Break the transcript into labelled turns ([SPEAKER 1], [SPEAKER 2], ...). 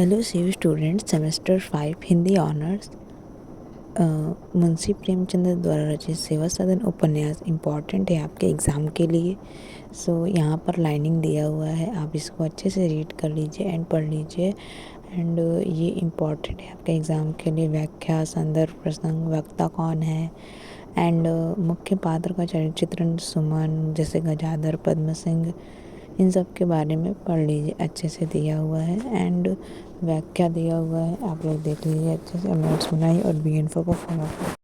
[SPEAKER 1] Hello सी student semester 5 Hindi honours. Munshi Premchand द्वारा रचित सेवा सदन उपन्यास इम्पॉर्टेंट है आपके एग्ज़ाम के लिए। यहाँ पर लाइनिंग दिया हुआ है, आप इसको अच्छे से रीड कर लीजिए एंड पढ़ लीजिए। एंड ये इम्पॉर्टेंट है आपके एग्ज़ाम के लिए। व्याख्या, संदर्भ, प्रसंग, वक्ता कौन है एंड मुख्य पात्र का चरित्र चित्रण, सुमन जैसे गजाधर, पद्म सिंह, इन सब के बारे में पढ़ लीजिए। अच्छे से दिया हुआ है एंड व्याख्या दिया हुआ है, आप लोग देख लीजिए अच्छे से। नोट्स बनाइए और बी इन्फो को फॉलो करिए।